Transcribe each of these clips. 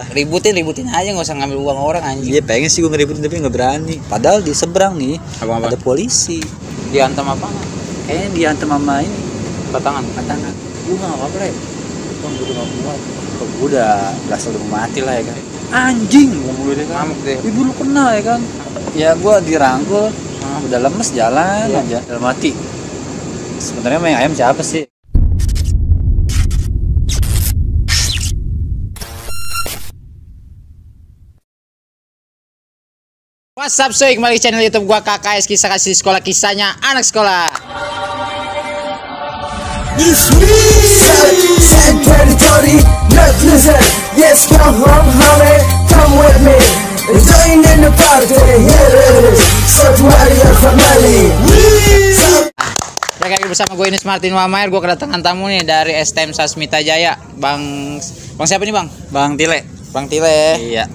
Ributin aja, nggak usah ngambil uang orang anjing. Iya pengen sih gue ngeributin tapi nggak berani. Padahal di seberang nih ada polisi. Diantem apa? Kayaknya diantem sama ini Batangan. Gue nggak apa-apa ya. Bang gue udah nggak kuat. Gue udah berasa udah mati lah ya kan. Anjing ngomong gue kan. Ngamuk deh. Ibu lu kena ya kan. Ya gue dirangkul. Udah lemes jalan aja dalam hati. Sebenarnya main ayam siapa sih? What's up, soy, kembali ke channel YouTube gua KKS Kisah Kasih Sekolah, kisahnya anak sekolah. This week, sad territory, not listen. Yes, come home, homie, come with me. Join in the party, here it is. So to your family. Ya kayak bersama gue Ines Martin Wamair, gue kedatangan tamu nih dari STM Sasmita Jaya. Bang siapa nih bang? Bang Tile. Bang Tile. Iya.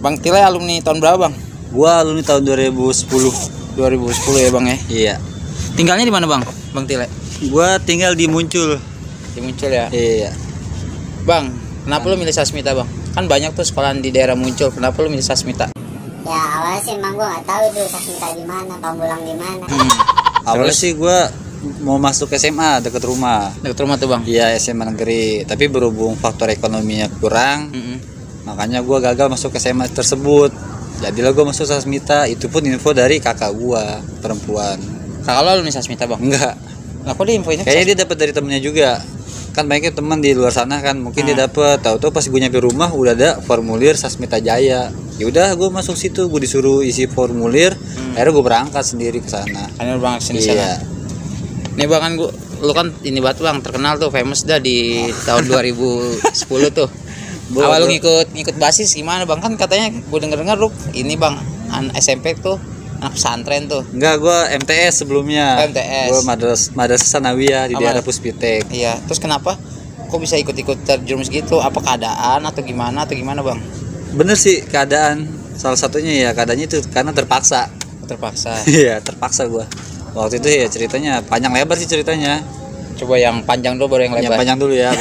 Bang Tile alumni tahun berapa bang? Gua alumni tahun 2010 ya bang ya? Iya. Tinggalnya di mana bang? Bang Tile? Gua tinggal di Muncul. Di Muncul ya? Iya. Bang, kenapa lu milih Sasmita bang? Kan banyak tuh sekolahan di daerah Muncul, kenapa lu milih Sasmita? Ya awalnya sih emang gua nggak tahu itu Sasmita di mana, Pamulang di mana. Awalnya sih gua mau masuk SMA deket rumah. Dekat rumah tuh bang? Iya, SMA negeri. Tapi berhubung faktor ekonominya kurang, makanya gua gagal masuk SMA tersebut. Jadilah gue masuk Sasmita, itu pun info dari kakak gue perempuan. Kakak lo alumni Sasmita bang? Enggak. Nah, kok dia infonya? Kayaknya dia dapat dari temennya juga. Kan banyaknya teman di luar sana kan, mungkin dia dapat. Tahu-tahu pas gue nyampe rumah udah ada formulir Sasmita Jaya. Ya udah gue masuk situ, gue disuruh isi formulir. Akhirnya gue berangkat sendiri ke sana. Akhirnya berangkat sini sana. Iya. Nih bang kan lu kan ini batu bang terkenal tuh, famous dah di tahun 2010 tuh. Awal lu ngikut basis gimana bang? Kan katanya gue denger lu ini bang SMP tuh anak pesantren tuh. Enggak, gue MTS sebelumnya. MTS. Gue Madrasah Sanawiyah di daerah Puspitek. Iya. Terus kenapa kok bisa ikut terjerumus gitu? Apa keadaan atau gimana bang? Bener sih keadaan. Salah satunya ya keadaannya itu karena terpaksa. Terpaksa. Iya terpaksa gue. Waktu itu ya ceritanya panjang lebar sih ceritanya. Coba yang panjang dulu baru yang lebar. Yang panjang dulu ya.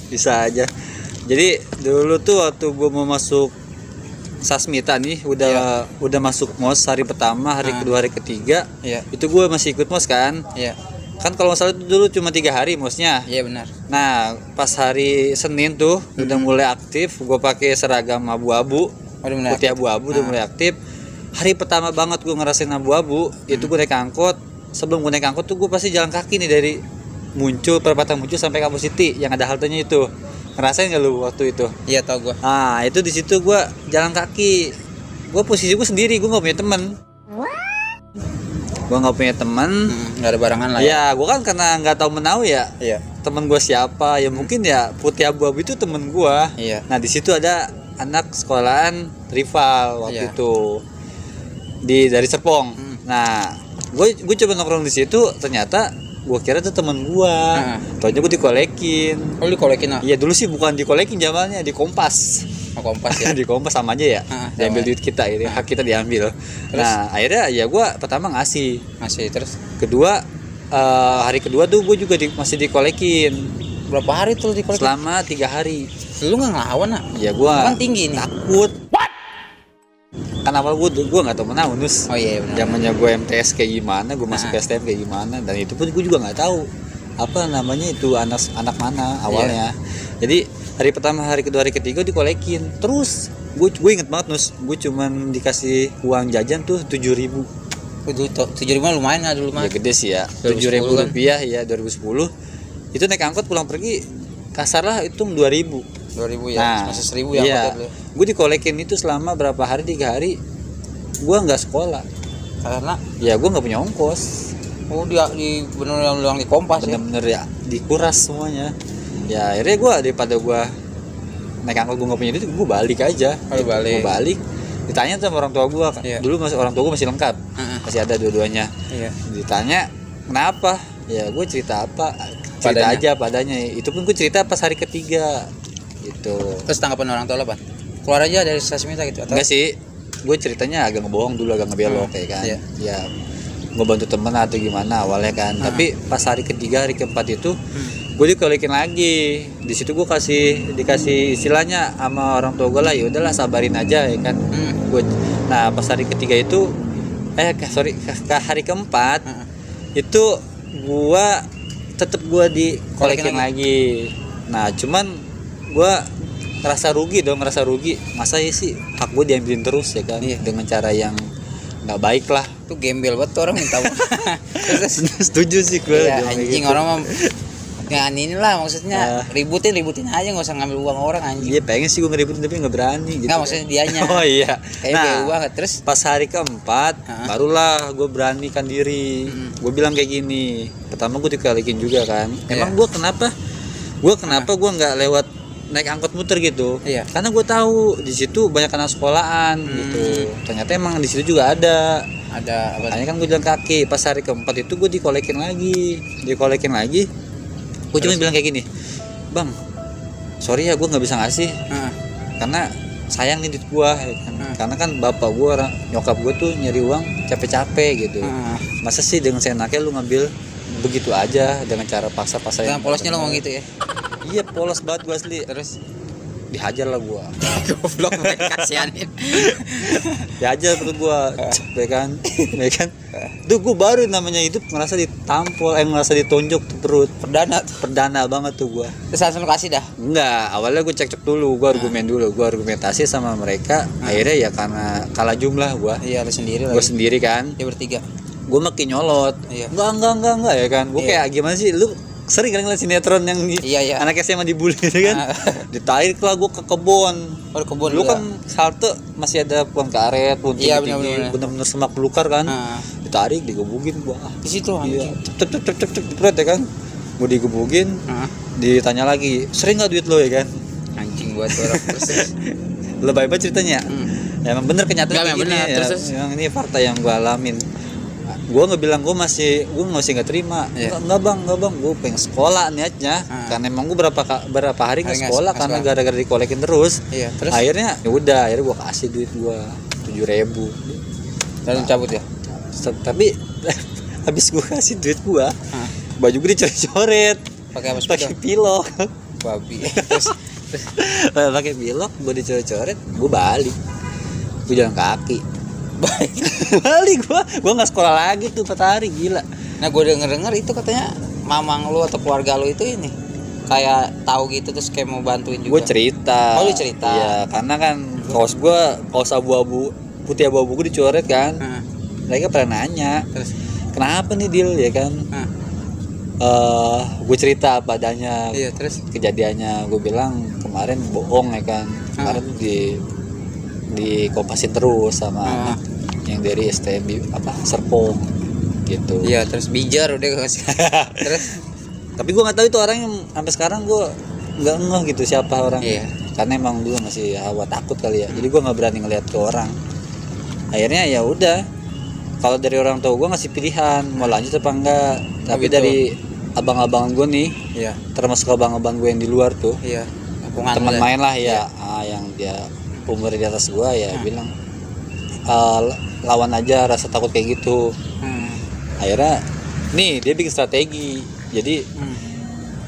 Bisa aja. Jadi dulu tuh waktu gue mau masuk Sasmita nih udah masuk MOS hari pertama, hari kedua, hari ketiga. Iya. Itu gue masih ikut MOS kan. Iya. Kan kalau masalah itu dulu cuma 3 hari MOSnya. Iya benar. Nah pas hari Senin tuh udah mulai aktif. Gue pakai seragam abu-abu, putih abu-abu udah mulai aktif. Hari pertama banget gue ngerasain abu-abu itu gue naik angkot. Sebelum gue naik angkot tuh gue pasti jalan kaki nih dari Muncul, perempatan Muncul sampai Kampus City yang ada haltenya itu. Ngerasain gak lu waktu itu? Iya tau gue. Nah itu di situ gue jalan kaki. Gue posisi gue sendiri, gue nggak punya teman. Gue nggak punya teman. Nggak ada barengan lah. Ya gue kan karena nggak tahu menau ya. Iya. Temen gue siapa? Ya mungkin ya putih abu-abu itu temen gue. Iya. Nah di situ ada anak sekolahan rival waktu itu dari Serpong. Nah gue coba nongkrong di situ, ternyata gue kira itu teman gue. Taunya gue dikolekin. Oh dikolekin? Iya dulu sih bukan dikolekin zamannya, di Kompas. Oh Kompas ya. Di Kompas sama aja ya. Diambil duit kita gitu, hak kita diambil. Terus? Nah akhirnya ya gue pertama ngasih terus kedua hari kedua tuh gue juga masih dikolekin. Berapa hari tuh dikolekin? Selama 3 hari. Lu nggak ngelawan? Ya gue kan tinggi nih. Takut. Kan awal gue nggak tahu mana Unus. Oh iya benar. Zamannya gue MTS kayak gimana, gue masuk ke STM kayak gimana, dan itu pun gue juga nggak tahu apa namanya itu anak mana awalnya. Jadi hari pertama, hari kedua, hari ketiga dikolekin. Terus gue inget banget Nus, gue cuman dikasih uang jajan tuh 7.000. 7.000 lumayan nggak dulu mah? Ya gede sih ya. 7.000 rupiah ya 2010. Itu naik angkot pulang pergi kasar lah hitung 2.000 ya, nah, masih 1.000 ya. Iya, gue dikolekin itu selama berapa hari, 3 hari gue nggak sekolah karena ya gue nggak punya ongkos. Oh dia di bener-bener di Kompas bener-bener ya dikuras semuanya. Ya akhirnya gue daripada gue naik angkot gue nggak punya duit, gue balik aja. Gue balik ditanya sama orang tua gue. Dulu orang tua gue masih lengkap, masih ada dua-duanya. Ditanya kenapa, ya gue cerita aja padanya. Itu pun gue cerita pas hari ketiga gitu. Terus tanggapan orang tua lo apa? Keluar aja dari Sasmita gitu atau? Enggak sih, gue ceritanya agak ngebohong dulu, agak ngebelok kayak kan. Ya gue bantu temen atau gimana awalnya kan. Tapi pas hari ketiga, hari keempat itu gue dikolekin lagi. Di situ gue dikasih istilahnya sama orang tua gue lah, ya udahlah sabarin aja ya kan. Nah pas hari ketiga itu hari keempat itu gue tetap gue dikolekin lagi. Nah cuman gue ngerasa rugi, masa ya sih hak gue diambilin terus ya kan, dengan cara yang nggak baik lah. Tuh gembel banget orang minta Setuju sih gue ya, anjing gitu. Orang mah nggak inilah maksudnya ributin aja, nggak usah ngambil uang orang anjing. Iya pengen sih gue ngeributin tapi nggak berani gitu. Nggak maksudnya dianya. Oh iya. Kayak banget. Terus pas hari keempat barulah gue beranikan diri. Gue bilang kayak gini. Pertama gue dikalikin juga kan. Emang gue kenapa gue nggak lewat naik angkot muter gitu? Karena gue tahu di situ banyak anak sekolahan gitu. Ternyata emang di situ juga ada. Makanya kan gue jalan kaki. Pas hari keempat itu gue dikolekin lagi. Gue cuma bilang kayak gini, bang, sorry ya gue nggak bisa ngasih, karena sayang nih duit gue, ya kan? Karena kan bapak gue, nyokap gue tuh nyari uang capek-capek gitu. Masa sih dengan seenaknya lu ngambil begitu aja dengan cara paksa-paksa. Dengan polosnya lo ngomong gitu ya? Iya polos banget gue asli. Terus dihajar lah gue. Goblok mereka kasihanin. Dihajar perut gue, ya kan. Tuh gue baru namanya hidup ngerasa ditampol, ngerasa ditonjok tuh perut. Perdana banget tuh gue. Terus langsung lu kasih dah? Enggak, awalnya gue cekcok dulu, gue argumentasi sama mereka. Akhirnya ya karena kalah jumlah gue. Iya, lu sendiri lagi. Gue sendiri kan. Ya bertiga. Gue makin nyolot. Enggak ya kan. Gue kayak gimana sih lu? Sering kan ngeliat sinetron yang anak SMA dibully gitu kan. Ditarik lah gue ke kebun. Lu kan halte masih ada pohon karet, pohon tinggi, bener-bener semak belukar kan. Ditarik, digebugin gua. Di situ anjing. Cepet ya kan. Gua digebugin. Ditanya lagi, "Sering enggak duit lo ya kan?" Anjing buat orang terus. Lebay banget ceritanya. Ya emang bener kenyataan kayak gini. Terus yang ini fakta yang gua alamin. Gue ngebilang gue masih nggak terima. Enggak bang, gue pengen sekolah niatnya. Karena emang gue berapa hari nggak sekolah karena gara-gara dikolekin terus. Terus akhirnya akhirnya gue kasih duit gue 7.000. Dan cabut ya. Tapi habis gue kasih duit gue, baju gue dicoret-coret. Pakai pilok. Babi. Terus pakai pilok, gue dicoret-coret, gue balik. Gue jalan kaki. Balik gue nggak sekolah lagi tuh 4 hari, gila. Nah gue denger itu katanya mamang lu atau keluarga lu itu ini kayak tahu gitu terus kayak mau bantuin juga. Gue cerita. Oh lu cerita. Iya karena kan kaos abu-abu putih abu-abu gue dicoret kan. Mereka pernah nanya. Terus kenapa nih Dil ya kan? Gue cerita apa adanya. Terus kejadiannya gue bilang kemarin bohong ya kan. Kemarin dikompasin terus sama yang dari STM Serpong gitu. Iya terus bijar udah kasih. Terus tapi gue nggak tahu itu orang yang sampai sekarang gue nggak ngeh gitu siapa orang. Karena emang dulu masih hawa takut kali ya. Jadi gue nggak berani ngeliat ke orang. Akhirnya ya udah, kalau dari orang tua gue ngasih pilihan mau lanjut apa enggak. Tapi dari abang-abang gue nih, termasuk abang-abang gue yang di luar tuh, teman main lah yang dia umur di atas gua bilang lawan aja rasa takut kayak gitu. Akhirnya nih dia bikin strategi. Jadi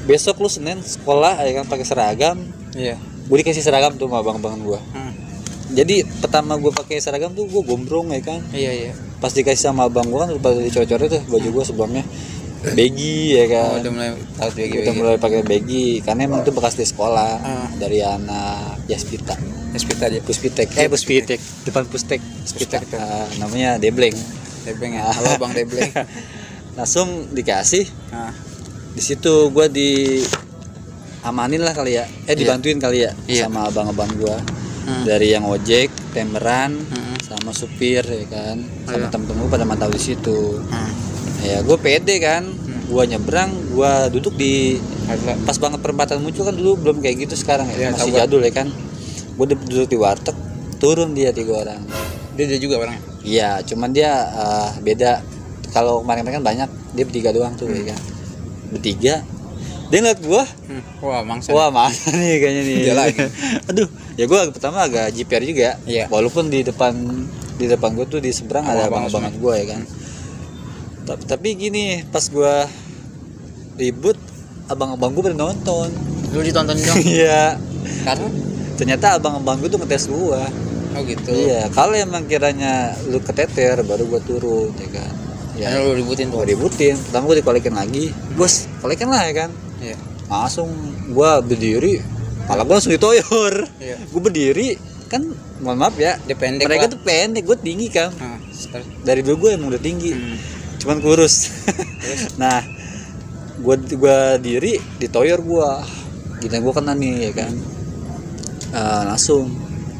besok lu Senin sekolah ya kan pakai seragam. Gua dikasih seragam tuh sama abang-abangan gua. Jadi pertama gua pakai seragam tuh gua gombrong ya kan. Pas dikasih sama abang gua kan udah dicoret-coret tuh baju gua sebelumnya begi ya kan. Udah mulai tahu begi. Udah mulai pakai begi karena emang itu bekas di sekolah dari anak Puspitek depan Puspitek namanya Debleng ya. Halo Bang Debleng. Langsung dikasih. Di situ gue amanin lah kali ya, dibantuin kali ya sama abang-abang gue dari yang ojek, temperan, sama supir ya kan, sama temen-temen gue pada mantau di situ. Ya gue pede kan, gue nyebrang, gue duduk di pas banget perempatan muncul kan dulu belum kayak gitu sekarang ya, masih jadul ya kan. Gue duduk di warteg, turun dia 3 orang. Dia juga orangnya? Iya, cuman dia beda. Kalau kemarin kan banyak, dia bertiga doang tuh ya kan. Bertiga, dia ngeliat gue, wah mangsa nih kayaknya nih. Dia lagi. Aduh, ya gue pertama agak jiper juga. Walaupun di depan gue tuh di seberang ada abang-abangan gue ya kan. Tapi gini, pas gue ribut abang-abang gue pada nonton. Lu ditonton dong. Iya. Karena Ternyata abang-abang gue tuh ngetes gue. oh gitu. Iya, kalau emang kiranya lu keteter baru gue turun ya kan. Ya, Karena lu ributin tuh. gue ributin. Pertama gue dikolekin lagi. Bos, kolekin lah ya kan. Iya. Langsung gue berdiri, malah gue langsung ditoyor. Iya. Gue berdiri kan, mohon maaf ya. Dia pendek. Mereka lah. tuh pendek, gue tinggi kan. Sekali. Dari dulu gue emang udah tinggi. Cuman kurus. Nah, gue diri ditoyor gue. Gila gue kena nih ya kan. Langsung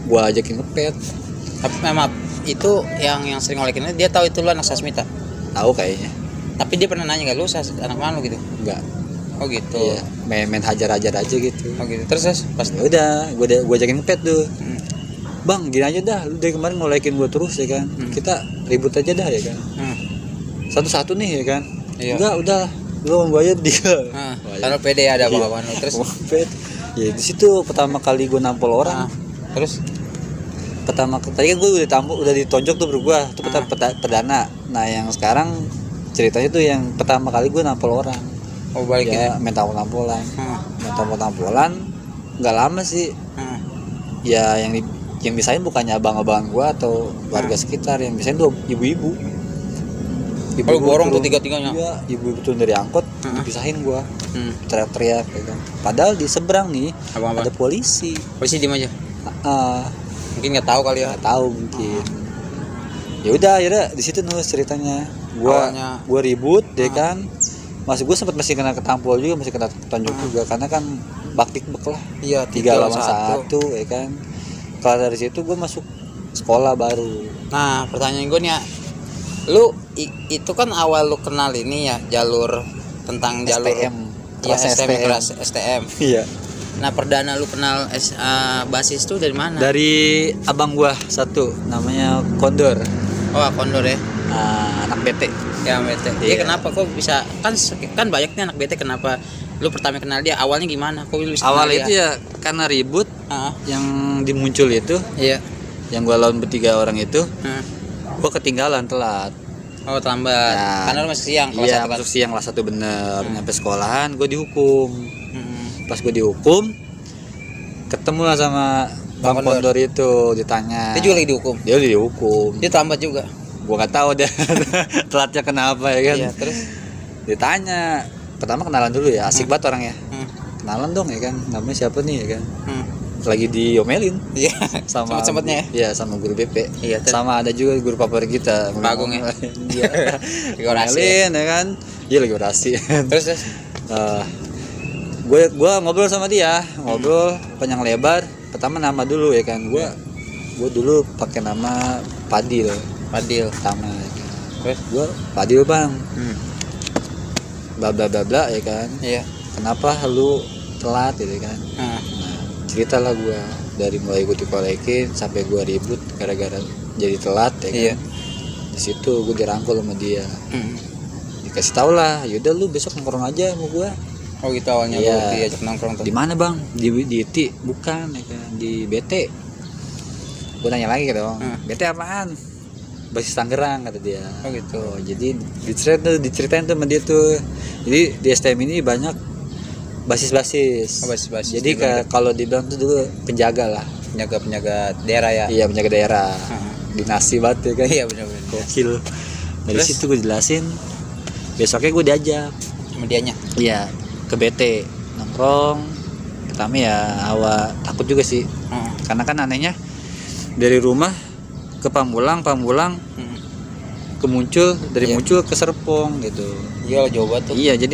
gue ajakin ngepet. Tapi memang itu yang sering ngolekin dia tahu itu lu anak Sasmita. Tahu kayaknya. Tapi dia pernah nanya gak lu anak mana lu gitu? Enggak. Oh gitu. Iya, main hajar-hajar aja gitu. Oh gitu. Terus pas Ya udah, gue ajakin ngepet tuh. Bang, gini aja dah, lu dari kemarin ngolekin gue terus ya kan. Kita ribut aja dah ya kan. Satu-satu nih ya kan. Iya. Enggak, udah. Lu mau bayar dia. Karena pede ada apa-apa terus. Ngepet. Ya di situ pertama kali gue nampol orang. Terus Tadi kan gue udah ditonjok tuh bro gue. Itu perdana. Nah, yang sekarang ceritanya tuh yang pertama kali gue nampol orang. mau balikin Ya, main tampol-tampolan. Main tampol-tampolan enggak lama sih. Ya yang bisain bukannya abang-abang gua atau warga sekitar, yang bisain tuh ibu-ibu. Kalau borong tuh tiga-tiganya. Iya, ibu-ibu turun dari angkot, dipisahin gua. Teriak-teriak ya kan. Padahal di seberang nih ada polisi. Polisi diem aja. Mungkin nggak tahu kali ya. Nggak tahu mungkin. Ya udah akhirnya di situ nulis ceritanya. Gua ribut deh kan. Masih kena ketampol juga, masih kena tonjok juga karena kan baktik-bek lah. Iya, 3 lawan 1 ya kan. Kalau dari situ gue masuk sekolah baru. Nah, pertanyaan gue nih ya, lu itu kan awal lu kenal ini ya jalur tentang jalur STM, kelas STM. Iya. Nah, perdana lu kenal basis tuh dari mana? Dari abang gua satu, namanya Kondor. Oh, Kondor ya. Anak BT. Ya, BT. Dia kenapa kok bisa kan banyak nih anak BT, kenapa lu pertama kenal dia? Awalnya gimana? Kok lu bisa Awal kenal itu dia? ya karena ribut yang dimuncul itu. Iya. Yang gua lawan bertiga orang itu. Gua ketinggalan telat. Oh, terlambat. Nah, karena lu masih siang kelas iya, 1 kan. masuk siang kelas 1 bener. Nyampe sekolahan gua dihukum. Pas gua dihukum ketemu lah sama Bang Kondor itu, ditanya. Dia juga lagi dihukum. Dia udah dihukum. Dia terlambat juga. Gua nggak tahu deh telatnya kenapa ya kan. Iya, terus ditanya, pertama kenalan dulu ya, asik banget orangnya. Kenalan dong ya kan, namanya siapa nih ya kan. Lagi diomelin. Iya, sama sempet-sempetnya. Iya, sama guru BP. Iya, sama ada juga guru favorit kita, Pak Agung ya. Iya. Diomelin ya kan. Iya, lagi orasi. Terus gue ngobrol sama dia, ngobrol panjang lebar. Pertama nama dulu ya kan. Gue dulu pakai nama Padil pertama ya kan. Terus Gue Padil bang. Bla bla bla bla ya kan. Iya. Kenapa lu telat gitu kan. Nah, ceritalah gue dari mulai gue dikolekin sampai gue ribut gara-gara jadi telat ya kan. Iya. Di situ gue dirangkul sama dia. Dikasih tau lah, yaudah lu besok nongkrong aja sama gue. Oh gitu awalnya. Iya. Lu diajak nongkrong tuh. Di mana bang? Di ITI? Bukan ya kan, di BT. Gue nanya lagi dong, BT apaan? Basis Tangerang kata dia. Oh gitu. Jadi diceritain tuh sama dia tuh. Jadi di STM ini banyak basis-basis. Basis-basis. Jadi kalau dibilang tuh dulu penjaga lah. Penjaga daerah ya. Iya, penjaga daerah. Dinasti banget ya kan. Iya benar-benar. Gokil. Dari situ gue jelasin. Besoknya gue diajak sama dianya. Iya, ke BT nongkrong. Pertama ya awal takut juga sih. Karena kan anehnya dari rumah ke Pamulang ke Muncul, dari Muncul ke Serpong gitu. Iya, jauh banget tuh. Iya, jadi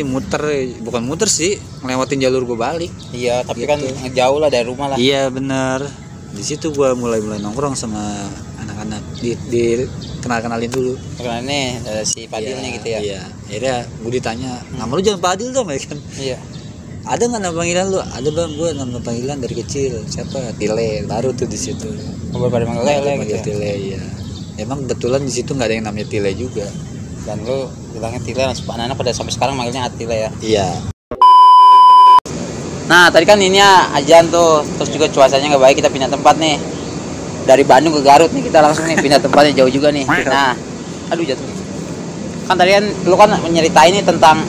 bukan muter sih, ngelewatin jalur gue balik. Iya, tapi gitu. kan jauh lah dari rumah lah. Iya bener. Di situ gue mulai nongkrong sama anak-anak, di kenalin dulu. Karena ini si Padilnya gitu ya. Iya. Akhirnya gue ditanya, nama lu jangan Padil dong ya kan. Iya. Ada nggak nama panggilan lu? Ada bang, gue nama panggilan dari kecil. Siapa? Tile. Baru tuh di situ. Ngobrol pada manggil Lele gitu. Ya? Tile, iya. Emang kebetulan di situ nggak ada yang namanya Tile juga. Dan lu bilangnya Tile, anak-anak pada sampai sekarang manggilnya Atile ya. Iya. Nah tadi kan ini ya ajan tuh, terus juga cuacanya nggak baik, kita pindah tempat nih. Dari Bandung ke Garut nih kita langsung nih pindah tempatnya jauh juga nih. Nah, aduh jatuh. Kan tadi kan lu kan menyeritain nih tentang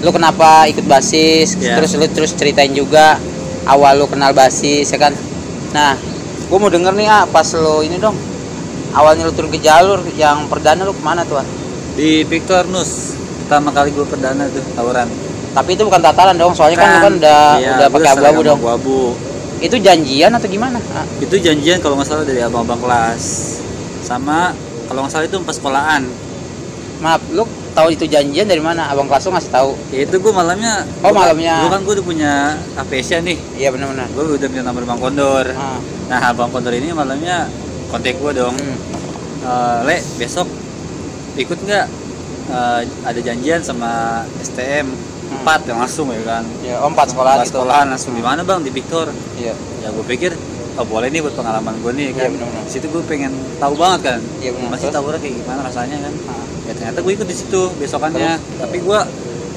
lu kenapa ikut basis, terus lu ceritain juga awal lu kenal basis ya kan. Nah gue mau denger nih pas lu ini dong, awalnya lu turun ke jalur yang perdana lu kemana tuh? Di Victor Nus pertama kali gue perdana tuh tawuran. Tapi itu bukan tataran dong, soalnya kan lu kan udah pakai abu-abu dong. Abu-abu. Itu janjian atau gimana? Itu janjian kalau nggak salah dari abang-abang kelas, sama kalau nggak salah itu pas sekolahan. Maaf, lu tahu itu janjian dari mana? Abang kelas lu ngasih tahu? Ya itu gue malamnya. Oh malamnya. Gue kan gue udah punya Apesia nih. Iya benar-benar. Gue udah punya nomor Bang Kondor. Nah Bang Kondor ini malamnya kontak gue dong. Le besok ikut nggak? Ada janjian sama STM 4 yang langsung ya kan. Ya, 4 sekolahan gitu. Sekolahan langsung di mana Bang? Di Victor. Iya. Ya gue pikir boleh nih buat pengalaman gue nih kan. Iya, di situ gue pengen tahu banget kan. Iya, masih tawuran kayak gimana rasanya kan. Ya ternyata gue ikut di situ besokannya. Tapi gue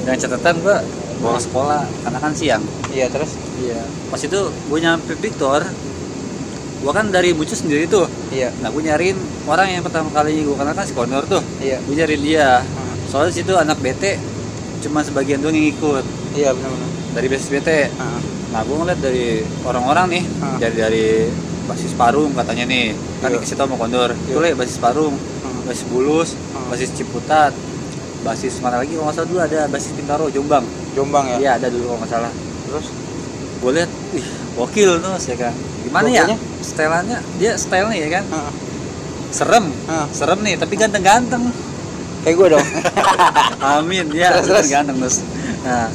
dengan catatan gue bolos sekolah karena kan siang. Iya, terus? Iya. Pas itu gue nyampe Victor, gue kan dari Bucu sendiri tuh. Iya. Nah gue nyariin orang yang pertama kali gue kenal kan si Kondor tuh. Iya. Gue nyariin dia. Soalnya situ anak BT cuma sebagian doang yang ikut. Iya benar-benar. Dari basis BT. Nah gue ngeliat dari orang-orang nih, dari basis Parung katanya nih, kan dikasih tau sama Kondor. Itu lihat basis Parung, basis Bulus, basis Ciputat, basis mana lagi kalau nggak salah dulu ada basis Pintaro Jombang. Jombang ya? Iya ada dulu kalau nggak salah. Terus gue lihat, wih gokil tuh ya kan. Gimana ya? Setelannya dia stylenya ya kan. Serem, serem nih tapi ganteng-ganteng. Kayak gue dong. Amin ya. Terus ganteng terus. Nah.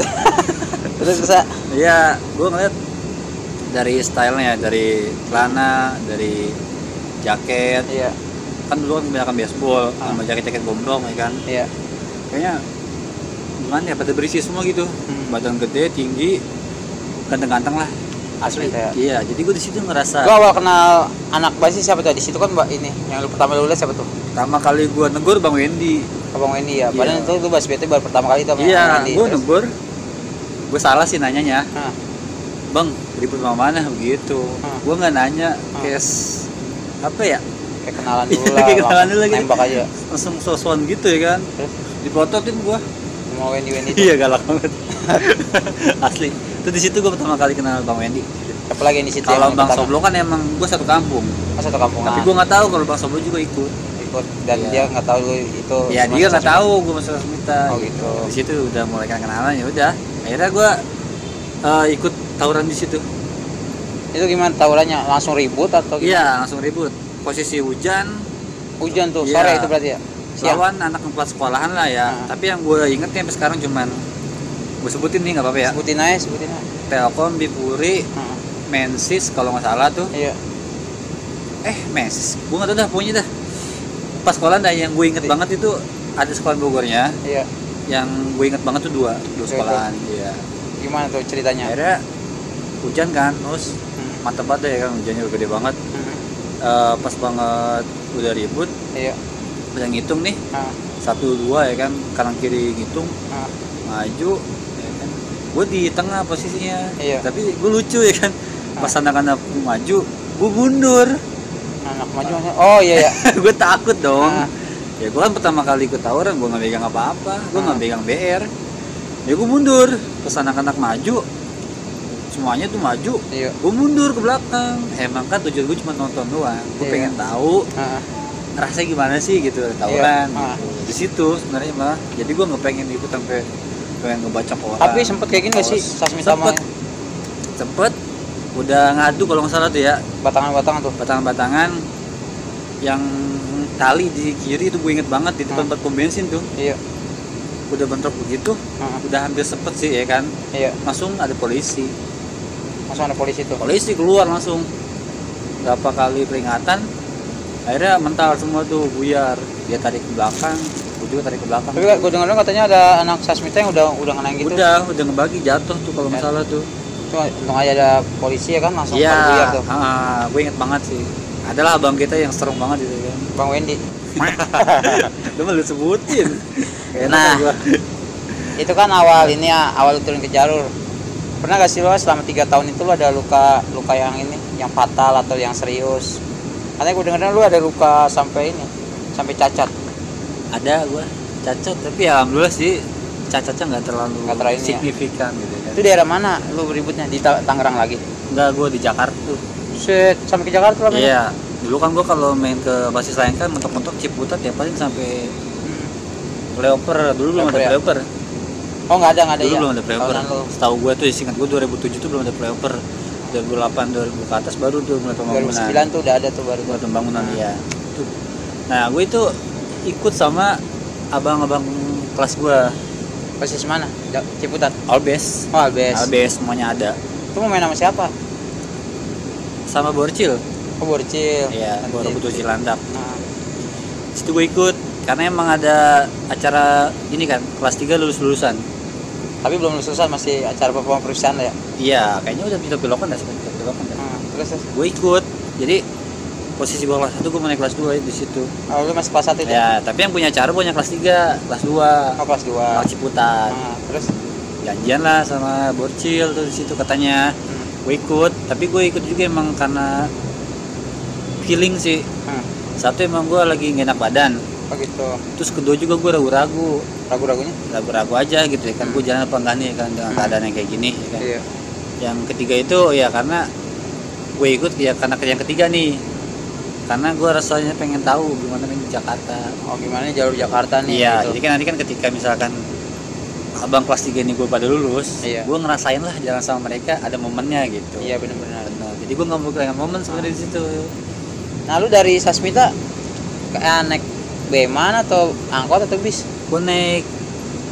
terus bisa. Iya, gue ngeliat dari stylenya, dari celana, dari jaket. Iya. Kan dulu kan kebanyakan baseball sama jaket-jaket gombrong ya kan. Iya. Kayaknya gimana ya, pada berisi semua gitu. Badan gede, tinggi, ganteng-ganteng lah. Asli kayak. Iya, jadi gue di situ ngerasa. Gue awal kenal anak basis siapa tuh? Di situ kan Mbak ini, yang lu pertama lu lihat siapa tuh? Pertama kali gue negur Bang Wendy. Bang Wendy ya. Padahal itu lu basis BT baru pertama kali itu sama Iya, Wendy. gue negur. Gue salah sih nanyanya. Bang, ribut sama mana begitu? Gue nggak nanya, kayak apa ya? Kayak kenalan dulu lah. Kayak kenalan dulu gitu. Nembak aja. Langsung sosokan gitu ya kan? Dipototin gue. Sama Wendy itu. Iya galak banget. Asli. Itu di situ gue pertama kali kenal Bang Wendy. Apalagi di situ. Kalau Bang Soblo kan emang gue satu kampung. Satu kampung. Tapi gue nggak tahu kalau Bang Soblo juga ikut. Dan dia nggak tahu itu. Iya dia nggak tahu gue masuk Rasmita. Oh gitu. Di situ udah mulai kenalan ya udah. Akhirnya gue ikut tawuran di situ. Itu gimana tawurannya? Langsung ribut atau gimana? Iya langsung ribut. Posisi hujan. Hujan tuh sore itu berarti ya? Lawan anak kelas sekolahan lah ya. Tapi yang gue inget nih sampai sekarang cuman gue sebutin nih nggak apa-apa ya. Sebutin aja. Telkom, Bipuri, Mensis kalau nggak salah tuh. Iya. Mensis. Gue nggak tahu dah pokoknya dah. Pas sekolah dah yang gue inget banget itu ada sekolah Bogornya. Iya. Yang gue inget banget tuh dua sekolahan. Iya. Gimana tuh ceritanya? Akhirnya hujan kan, terus mantep banget ya kan, hujannya gede banget. Pas banget udah ribut. Iya. Udah ngitung nih. 1, 2 ya kan, kanan kiri ngitung. Maju ya kan. Gue di tengah posisinya. Iya. Tapi gue lucu ya kan. Pas anak-anak maju, gue mundur. Anak maju. Oh iya ya. Gue takut dong. Ya gue kan pertama kali ikut tawuran, gue nggak pegang apa-apa, gue nggak pegang BR. Ya gue mundur. Pas anak-anak maju, semuanya tuh maju. Iya. Gue mundur ke belakang. Emang kan tujuan gue cuma nonton doang. Gue pengen tahu rasanya gimana sih gitu tawuran. Gitu. Di situ sebenarnya mah. Jadi gue nggak pengen ikut sampai pengen ngebaca orang. Tapi sempet kayak gini nggak sih? Sempet. Udah ngadu kalau nggak salah tuh ya. Batangan-batangan tuh. Batangan-batangan yang tali di kiri itu gue inget banget di depan pom bensin tuh. Iya. Udah bentrok begitu, udah hampir sempet sih ya kan. Iya. Langsung ada polisi. Langsung ada polisi tuh. Polisi keluar langsung. Berapa kali peringatan, akhirnya mental semua tuh buyar. Dia tarik ke belakang, gue juga tarik ke belakang. Tapi gue dengar katanya ada anak Sasmita yang udah ngenain gitu. Udah ngebagi jatuh tuh kalau masalah tuh. Cuma untung aja ada polisi ya kan langsung buyar tuh. Gue inget banget sih. Adalah abang kita yang serem banget itu kan. Bang Wendy. Lu malu sebutin. Nah, itu kan awal ini ya, awal turun ke jalur. Pernah gak sih lo selama 3 tahun itu lo ada luka yang ini, yang fatal atau yang serius? Katanya gue dengar lo ada luka sampai cacat. Ada gue cacat, tapi ya alhamdulillah sih cacatnya nggak terlalu signifikan gitu kan. Itu daerah mana lu ributnya? Di Tangerang lagi? Enggak, gue di Jakarta tuh. Set, sampai ke Jakarta lah. Iya, dulu kan gue kalau main ke basis lain kan mentok-mentok Ciputat ya paling sampai Flyover. Dulu belum ada Flyover. Oh nggak ada dulu ya? Belum ada Flyover. Setahu gue tuh, singkat gue 2007 tuh belum ada Flyover. 2008 2000 ke atas baru tuh mulai pembangunan. 2009 tuh udah ada tuh baru pembangunan ya. Nah gue itu ikut sama abang-abang kelas gue. Basis mana? Ciputat? Albes. Oh Albes. Albes semuanya ada. Itu mau main sama siapa? Sama Borcil. Oh Borcil. Iya, Borobudur Cilandak. Nah. Situ gue ikut karena emang ada acara ini kan, kelas 3 lulusan. Tapi belum lulusan, masih acara perusahaan lah ya? Iya, kayaknya udah pilokan dah, pilokan kan. Terus? Gue ikut. Jadi posisi gue kelas 1, gue mau naik kelas 2 di situ. Oh, lu masih kelas 1 itu? Ya, tapi yang punya acara punya kelas 3, kelas 2. Oh, kelas 2. Kelas Ciputat. Terus janjian lah sama Borcil tuh di situ katanya. Gue ikut, tapi gue ikut juga emang karena feeling sih. Satu emang gue lagi gak enak badan. Oh gitu. Terus kedua juga gue ragu-ragu. Ragu-ragunya? Ragu-ragu aja gitu ya kan. Gue jalan apa enggak nih kan dengan keadaan yang kayak gini ya kan. Iya. Yang ketiga itu ya karena gue ikut ya karena yang ketiga nih. Karena gue rasanya pengen tahu gimana nih Jakarta. Oh gimana jalur Jakarta nih? Iya, gitu. jadi kan nanti kan ketika misalkan abang kelas 3 ini gue pada lulus, iya. Gue ngerasain lah jalan sama mereka ada momennya gitu. Iya benar-benar. Jadi gue nggak mau kehilangan momen sebenarnya di situ. Nah lu dari Sasmita naik BMAN atau angkot atau bis? Gue naik,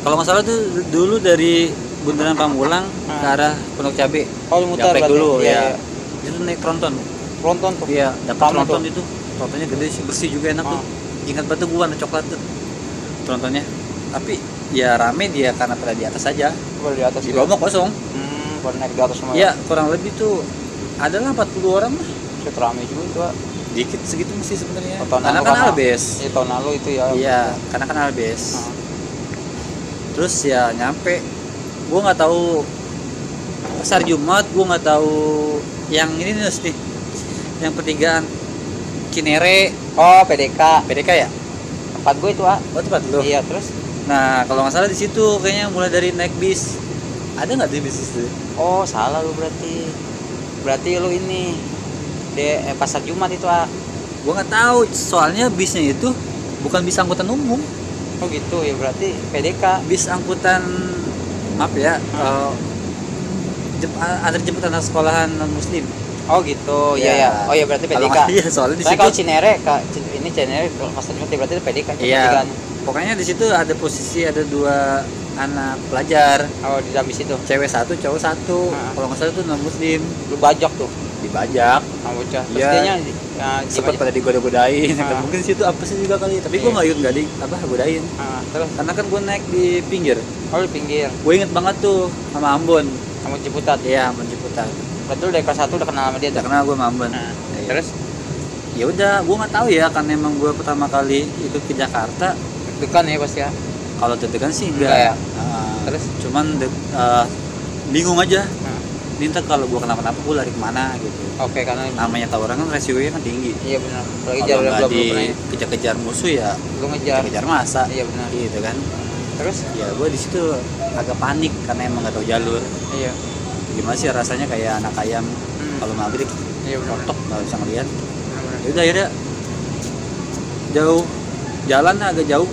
kalau nggak salah tuh dulu dari Bundaran Pamulang ke arah Pondok Cabe. Oh lu muter dulu ya. Itu naik tronton. Tronton tuh? Iya, dapat tronton itu. Trontonnya gede sih, bersih juga enak tuh. Ingat banget gue warna coklat tuh trontonnya. Tapi ya rame dia karena pada di atas aja. Pada di atas. Di bawah kosong. Pada naik di atas semua. Iya, kurang lebih tuh adalah 40 orang lah. Set rame juga itu. Dikit segitu sih sebenarnya. Karena kan Albes. Iya, tahun lalu itu ya. Iya, karena kan Albes. Terus ya nyampe, gue nggak tahu pasar Jumat, gue nggak tahu yang ini nih, yang pertigaan Cinere. Oh PDK. PDK ya? Tempat gue itu Oh tempat lu? Iya terus. Nah kalau nggak salah di situ kayaknya mulai dari naik bis. Ada nggak di bis itu? Oh salah lu berarti. Berarti lu ini pasar Jumat itu Gua nggak tahu, soalnya bisnya itu bukan bis angkutan umum. Oh gitu ya, berarti PDK. Bis angkutan, maaf ya, antar jemput anak sekolahan non muslim. Oh gitu ya ya. Oh ya berarti PDK. Iya soalnya di situ. Kalau Cinere ini Cinere pasar Jumat berarti itu PDK. Iya. Pokoknya di situ ada posisi ada 2 anak pelajar. Oh di dalam bis itu. Cewek 1, cowok 1. Kalau nggak salah itu non muslim. Lu bajak tuh. Dibajak. Bocah. Iya. Pastinya sempat pada digoda-godain. Mungkin di situ apa sih juga kali. Tapi gue nggak ikut godain. Terus karena kan gue naik di pinggir. Oh di pinggir. Gue inget banget tuh sama Ambon. Sama Ciputat. Iya, Ambon Ciputat. Berarti lu dari kelas 1 udah kenal sama dia tuh. Udah kenal gue sama Ambon. Terus ya udah, gue nggak tahu ya karena emang gue pertama kali ikut ke Jakarta. Deg-degan ya pasti ya. Kalau deg-degan sih enggak ya. Terus cuman bingung aja. Minta kalau gue kenapa-napa gue lari kemana gitu. Oke, karena namanya tawuran kan resikonya kan tinggi. Iya benar. Lagi kalau dikejar-kejar musuh ya lu ngejar masa. Iya benar. Gitu kan. Terus ya gue di situ agak panik karena emang nggak tahu jalur. Iya. Gimana sih rasanya kayak anak ayam kalau maghrib. Iya benar. Tok nggak bisa ngeliat. Udah ya jauh jalan agak jauh.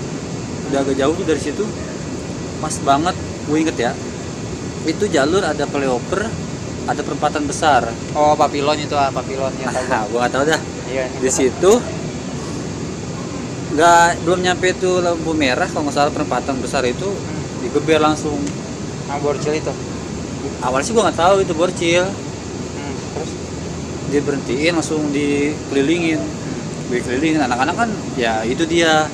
Udah agak jauh tuh dari situ. Pas banget gue inget ya. Itu jalur ada flyover, ada perempatan besar. Oh, Papilon itu Papilon ya tahu. Nah, gua nggak tahu dah. Iya, di situ belum nyampe itu lampu merah kalau nggak salah perempatan besar itu digeber langsung. Borcil itu. Awalnya sih gua nggak tahu itu Borcil. Terus dia berhentiin langsung dikelilingin. Dikelilingin anak-anak kan ya itu dia.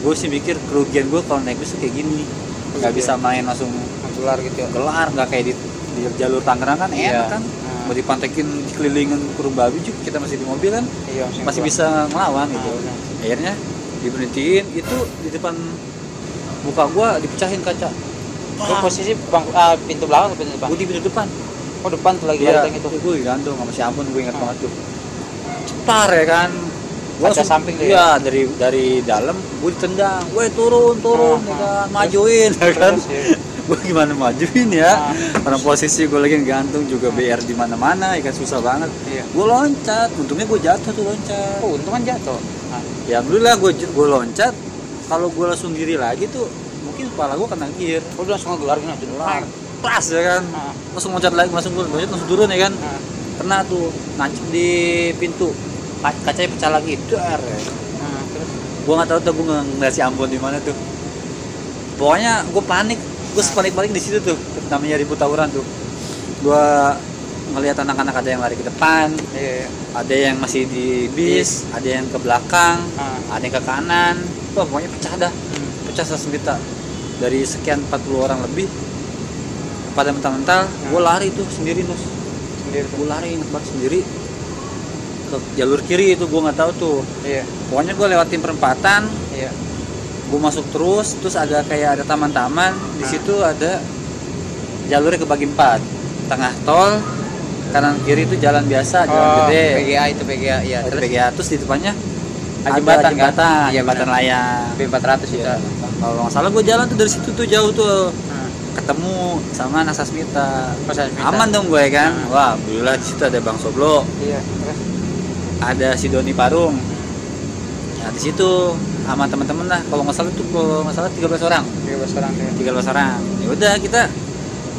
Gue sih mikir kerugian gue kalau naik bis kayak gini. Nggak bisa main langsung gelar gitu ya. Gelar nggak kayak di jalur Tangerang kan enak kan. Mau dipantekin kelilingin kurung babi juga kita masih di mobil kan. Iya, masih bisa ngelawan gitu. Akhirnya diberhentiin itu di depan muka gua dipecahin kaca. Lu posisi pintu belakang atau pintu depan? Gua di pintu depan. Oh depan tuh lagi ya, itu. Gue digantung sama si Ambon, gue ingat banget tuh. Cetar ya kan. Gua kaca samping tuh iya, dari dalam gue ditendang, gue turun ya kan, majuin ya kan. Gue gimana majuin ya, karena posisi gue lagi gantung juga BR di mana-mana ya kan, susah banget. Gue loncat, untungnya gue jatuh tuh loncat. Oh, untung kan jatuh. Ya alhamdulillah gue loncat. Kalau gue langsung diri lagi tuh mungkin kepala gue kena gear. Oh, udah langsung ngegelar gini Plas ya kan, langsung loncat lagi, langsung turun ya kan. Kena tuh nancep di pintu, kacanya pecah lagi, dar ya. Terus Gue nggak tahu tuh gue ngeliat si Ambon di mana tuh. Pokoknya gue panik, gue panik di situ tuh, namanya ribut tawuran tuh. Gue ngelihat anak-anak ada yang lari ke depan, ada yang masih di bis, ada yang ke belakang, ada yang ke kanan. Wah, pokoknya pecah dah, pecah sesemita. Dari sekian 40 orang lebih, pada mental-mental, gue lari tuh sendiri tuh. Gue lari inget banget sendiri ke jalur kiri itu, gue nggak tahu tuh. Pokoknya gue lewatin perempatan, gue masuk terus ada kayak ada taman-taman. Di situ ada jalurnya kebagi 4, tengah tol, kanan kiri itu jalan biasa, jalan gede. PGA itu PGA ya. Terus PGA, terus di depannya ada jembatan jembatan, kan? jembatan layang B400 itu. Kalau nggak salah gue jalan tuh dari situ tuh jauh tuh. Ketemu sama anak Sasmita. Aman dong gue kan. Wah, alhamdulillah di situ ada Bang Soblo. Terus Ada si Doni Parung. Nah, di situ sama teman-teman lah. Kalau nggak salah 13 orang. 13 orang. Ya udah kita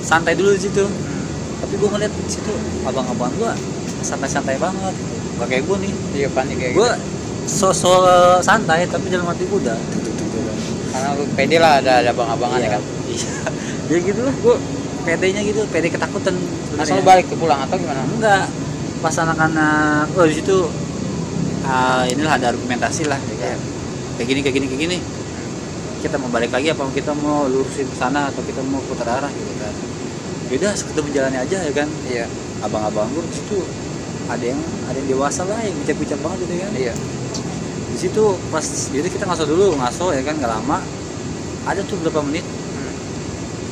santai dulu di situ. Tapi gue ngeliat di situ abang-abang gue santai-santai banget. Gak kayak gue nih. Iya, panik kayak gue sosok santai tapi dalam hati gue udah karena lu pede lah, ada abang-abangan ya kan. Ya gitu lah, gue PD-nya gitu, PD ketakutan. Asal balik tuh pulang atau gimana? Enggak, pas anak-anak di situ inilah ada argumentasi lah ya kan. Kayak gini. Kita mau balik lagi apa kita mau lurusin ke sana atau kita mau putar arah gitu kan. Beda ketemu jalannya aja ya kan. Iya. Abang-abang gue di situ ada yang dewasa lah yang bijak-bijak banget gitu kan. Iya. Di situ pas jadi kita ngaso ya kan, nggak lama. Ada tuh berapa menit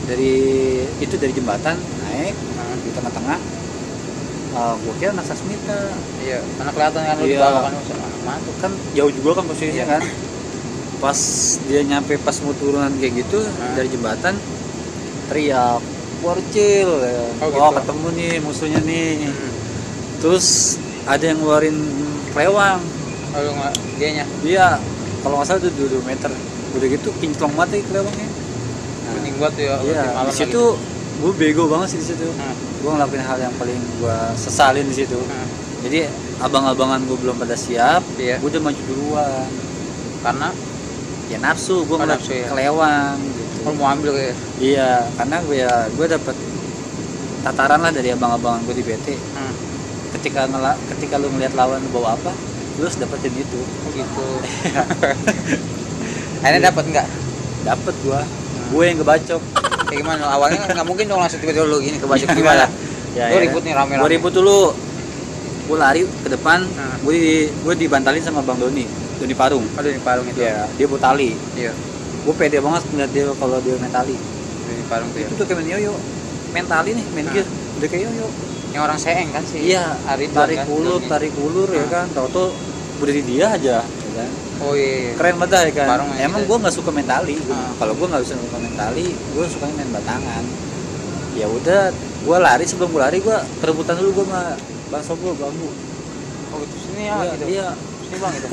dari jembatan naik di tengah-tengah. Gue kira anak Sasmita. Iya, karena kelihatan kan lu di bawah kan sama anak kan jauh juga kan posisinya kan. Pas dia nyampe pas mau turunan kayak gitu dari jembatan, teriak Warcil ya. Wah, gitu. Ketemu nih musuhnya nih. Terus ada yang ngeluarin kelewang. Kalau nggak dianya? Iya, kalau nggak salah itu 2 meter. Udah gitu kinclong mati kelewangnya. Kuning buat ya. Iya, di situ gue bego banget sih di situ. Gue ngelakuin hal yang paling gue sesalin di situ. Jadi abang-abangan gue belum pada siap, gue udah maju duluan. Karena ya nafsu, gue ngeliat kelewang gitu. Kalau mau ambil kayak. Iya, karena gue dapet tataran lah dari abang-abangan gue di BT. Ketika lu ngeliat lawan bawa apa, lu harus dapetin itu. Gitu. Akhirnya dapat nggak? Dapat gue yang kebacok. Kayak gimana? Awalnya nggak mungkin dong langsung tiba-tiba lu gini kebacok gimana? Ya, lu ribut nih rame-rame. Gue ribut dulu. Gue lari ke depan. Gue dibantalin sama Bang Doni Parung. Oh, Doni Parung itu. Iya, dia buat tali. Iya. Gue pede banget ngeliat dia kalau dia main tali. Doni Parung tuh. Itu tuh kayak main yoyo. Main tali nih, main gear. Udah kayak yoyo. Yang orang seeng kan sih. Iya, tarik ulur ya kan. Tahu-tahu berdiri dia aja, ya kan. Oh iya. Keren banget ya kan. Parung emang gue nggak suka main tali. Kalau gue nggak bisa main tali, gue suka main batangan. Ya udah, gue lari, sebelum gue lari gue perebutan dulu gue sama Bang Soblo bambu. Oh gitu, sini ya gitu. Iya. Sini Bang gitu.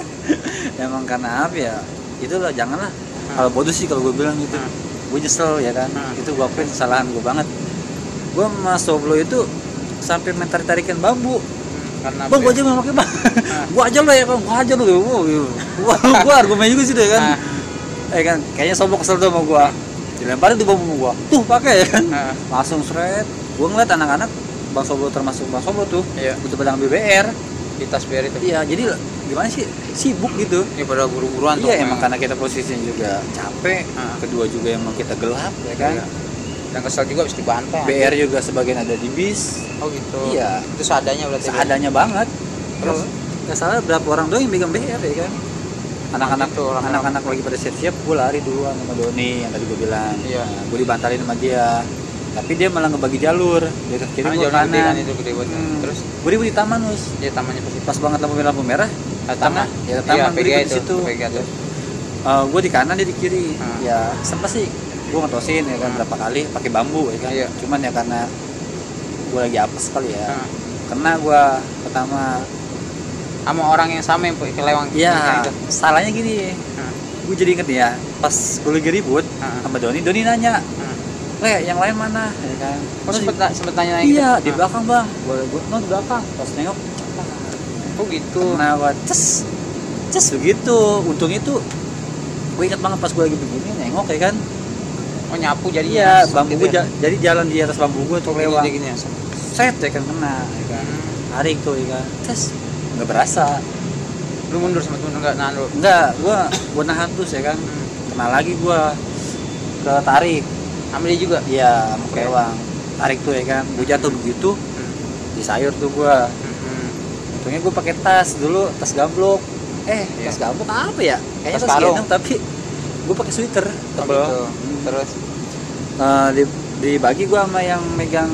Emang karena apa ya? Itulah, janganlah. Kalau bodoh sih kalau gue bilang gitu. Gue nyesel ya kan. Itu gue akuin kesalahan gue banget. Gue sama Soblo itu sampai main tarik-tarikan bambu. Karena Bang, gue aja mau pakai bang. Gue aja lo ya bang, gue aja lo. Gue argumen juga sih deh kan. Kan kayaknya Soblo kesel tuh sama gue. Dilemparin tuh bambu gue. Tuh pakai ya kan. Langsung seret. Gue ngeliat anak-anak Bang Soblo, termasuk Bang Soblo tuh. Iya. Butuh pedang BBR. Di tas BR itu. Iya, jadi gimana sih, sibuk gitu. Ini pada buru-buruan tuh. Iya, emang karena kita posisinya juga capek. Kedua juga emang kita gelap ya kan. Dan kesel juga harus dibantai. BR juga sebagian ada di bis. Oh gitu. Iya. Itu seadanya berarti. Seadanya banget. Terus nggak salah berapa orang doang yang megang BR ya kan. Anak-anak lagi pada siap-siap, gue lari duluan sama Doni yang tadi gue bilang. Iya. Nah, gue dibantalin sama dia. Tapi dia malah ngebagi jalur. Dia ke kiri, gue kanan. Itu gede banget. Terus gue di taman, Mus. Dia tamannya Pas banget lampu merah, Taman ya, taman PGA berikut di situ. Gue di kanan, dia di kiri. Ya sempat sih gue ngetosin ya kan berapa kali pakai bambu ya kan. Cuman ya karena gue lagi apes kali ya. Karena gue pertama sama orang yang sama yang kelewang. Iya, salahnya gini. Gue jadi inget ya, pas gue lagi ribut sama Doni nanya, yang lain mana? Ya kan? Oh, sempet nanya iya, gitu? Di belakang bang. Gue di belakang. Pas nengok, oh gitu. Nah, ces begitu. Untungnya tuh, gue inget banget pas gue lagi begini nengok ya kan. Oh nyapu jadi. Iya, bambu gue jadi jalan di atas bambu gue tuh lewat. Gini ya. Set ya kan kena, ya kan. Tarik tuh ya kan. Ces, nggak berasa. Lu mundur nggak nahan lu? Enggak, gua nahan terus ya kan. Kena lagi gua ke tarik. Sama dia juga? Iya, sama kelewang. Tarik tuh ya kan. Gua jatuh begitu. Di sayur tuh gua. Untungnya gua pakai tas dulu, tas gamblok. Tas gamblok apa ya? Kayaknya tas gendong tapi gua pakai sweater tebel. Gitu. Terus dibagi gua sama yang megang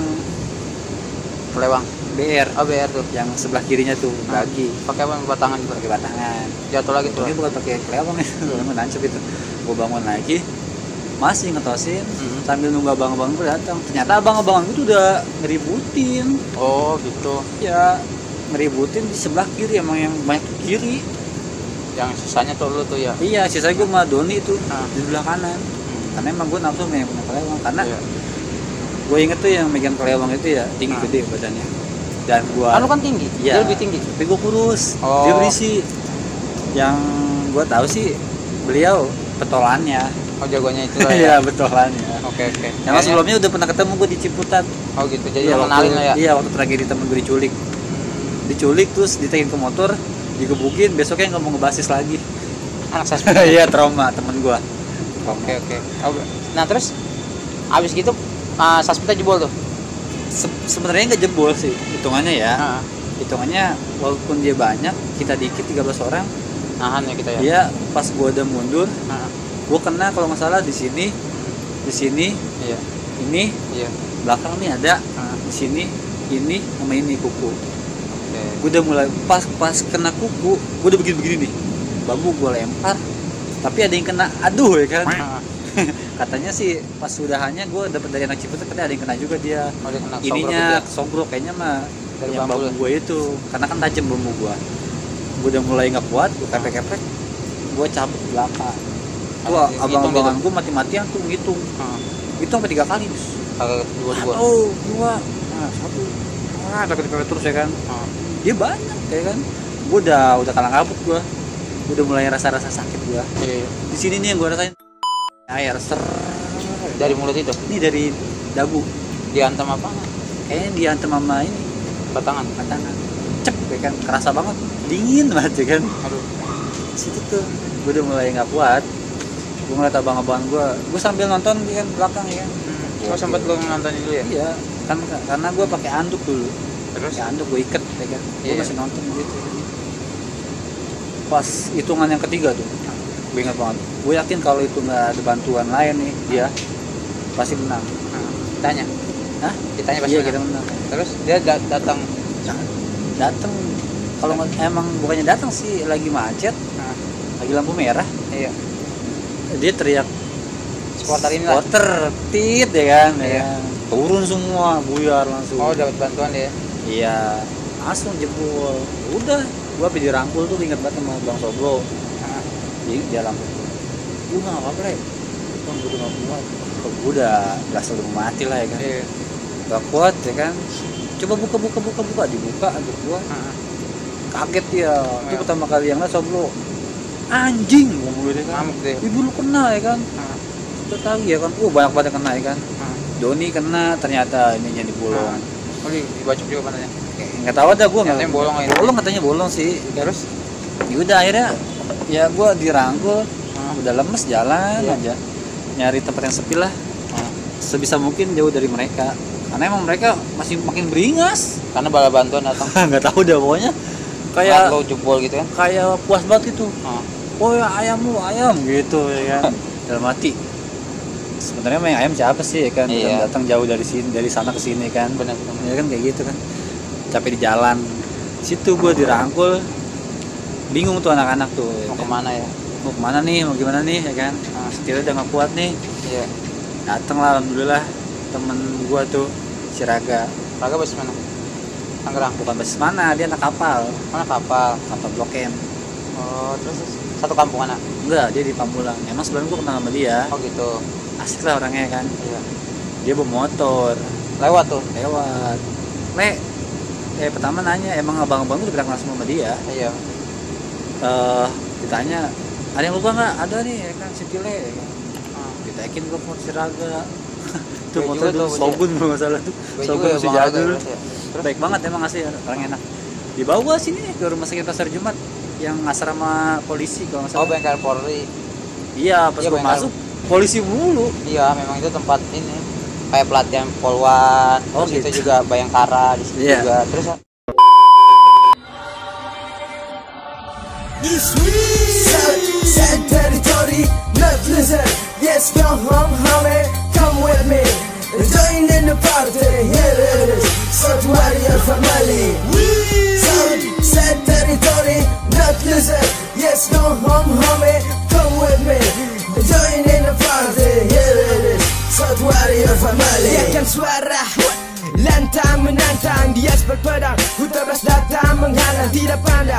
kelewang. BR. Oh BR tuh. Yang sebelah kirinya tuh bagi. Pakai apa? Batangan juga. Pakai batangan. Jatuh lagi tuh. Ini bukan pakai kelewang ya, nancep itu. Gue bangun lagi, masih ngetosin sambil nunggu abang-abang gue datang. Ternyata abang-abang itu udah ngeributin. Oh gitu. Ya ngeributin di sebelah kiri, emang yang banyak kiri. Yang sisanya tuh lu tuh ya. Iya, sisanya gue sama Doni itu di sebelah kanan. Karena emang gue nafsu yang punya kelewang. Karena gue inget tuh yang megang kelewang itu ya tinggi gede badannya. Dan gua lu kan tinggi, ya, dia lebih tinggi. Tapi gua kurus, dia berisi. Yang gua tahu sih beliau petolannya. Oh jagonya itu lah ya. ya. Betolannya. Oke. Yang sebelumnya udah pernah ketemu gua di Ciputat. Oh gitu, jadi lu kenalin lah ya. Iya, waktu tragedi temen gue diculik. Diculik terus ditekin ke motor, digebukin, besoknya nggak mau ngebasis lagi. Anak saya. Iya, trauma temen gua. Oke. Nah terus abis gitu Saspita jebol tuh. Sebenarnya nggak jebol sih hitungannya ya. Hitungannya walaupun dia banyak, kita dikit 13 orang, nahan ya kita ya. Dia pas gua udah mundur, gua kena kalau nggak salah di sini, iya. Ini, iya. Belakang nih ada, di sini, ini sama ini kuku. Okay. Gua udah mulai pas kena kuku, gua udah begini nih, bambu gua lempar, tapi ada yang kena, aduh ya kan. Katanya sih pas udahannya gue dapet dari anak Ciputat, katanya ada yang kena juga dia. Oh, dia kena ininya sombrok kayaknya mah dari yang bambu gue itu, karena kan tajam bambu gue udah mulai nggak kuat, gue kepek gue cabut ke belakang. Wah, abang-abangan gue mati-matian tuh ngitung itu sampai 3 kali bos. Dua, satu, takut dipepet terus ya kan. Dia banyak ya kan, gue udah kalang kabut, gue udah mulai rasa sakit gue. Di sini nih yang gue rasain air dari mulut itu. Ini dari dagu. Diantem apa? Kayaknya diantem sama ini batangan. Cep ya kan, kerasa banget, dingin banget ya kan. Aduh. Situ tuh gue udah mulai nggak kuat. Gue ngeliat abang-abang gue sambil nonton di kan belakang ya kan. Oh sempet lo nontonin dulu ya? Iya, kan karena gue pakai anduk dulu. Terus? Ya anduk gue iket ya kan. Gue masih nonton gitu. Pas hitungan yang ketiga tuh, gue ingat banget. Gue yakin kalau itu nggak ada bantuan lain nih, dia pasti menang. Ditanya? Hah? Ditanya pasti kita menang. Terus dia datang? Datang. Kalau emang bukannya datang sih, lagi macet, lagi lampu merah. Iya. Dia teriak supporter ini lah. Supporter tit ya kan. Iya. Ya. Turun semua, buyar langsung. Oh dapat bantuan dia? Iya. Langsung jebol. Udah, gua pergi dirangkul tuh, ingat banget sama Bang Sobro. Di dalam gue nggak apa-apa ya, gue udah nggak kuat, gue udah selalu mati lah ya kan, nggak kuat ya kan, coba buka dibuka aduh gue kaget ya, itu pertama kali yang Sobro anjing ngomong gitu kan, ibu lu kena ya kan, udah tahu ya kan, banyak banget kena ya kan, Doni kena ternyata ininya di bolong, dibacok juga panahnya, nggak tahu ada gue nggak, bolong katanya bolong sih, terus, yaudah akhirnya ya gue dirangkul, udah lemes jalan aja, nyari tempat yang sepi lah, sebisa mungkin jauh dari mereka, karena emang mereka masih makin beringas, karena bala bantuan datang, nggak tahu dah pokoknya, kayak lo jebol gitu kan, kayak puas banget gitu, oh ya ayam gitu ya kan, dalam hati, sebenarnya main ayam siapa sih ya kan, datang jauh dari sini, dari sana ke sini kan, benar-benar, ya kan kayak gitu kan, capek di jalan, situ gue dirangkul. bingung tuh anak-anak tuh. Mau kemana ya? Mau kemana nih, mau gimana nih ya kan? Setirnya udah nggak kuat nih. Iya. Dateng lah, alhamdulillah temen gua tuh si Raga. Raga basis mana? Tangerang. Bukan basis mana, dia anak kapal. Mana kapal? Kapal Blok M. Oh, terus satu kampung anak? Enggak, dia di Pamulang. Emang sebelumnya gua kenal sama dia. Oh gitu. Asik lah orangnya kan. Iya. Dia bawa motor. Lewat tuh? Lewat. Pertama nanya, emang abang-abang udah pernah kenal sama dia? Iya. Ditanya, ada yang lupa nggak? Ada nih, ya kan, si Tile. Ya kan? Ditekin gua motor si Raga. Tuh motor tuh Shogun kalau nggak salah tuh. Shogun si jadul. Baik banget emang asli, orang enak. Dibawa sini ke rumah sakit Pasar Jumat yang asrama polisi kalau nggak salah. Oh, bengkel Polri. Iya, pas gua masuk polisi mulu. Iya, memang itu tempat ini kayak pelatihan Polwan. Terus gitu. Itu juga Bayangkara di situ juga. Terus Sad territory, not listen. Yes, go home, homie, come with me. Join in the party, here it is. South Warrior family. Sad territory, not listen. Yes, go home, homie, come with me. Join in the party, here it is. South Warrior family. Teriakan suara lantang menantang, dia berpedang, ku terus datang menghalang, tidak pandang.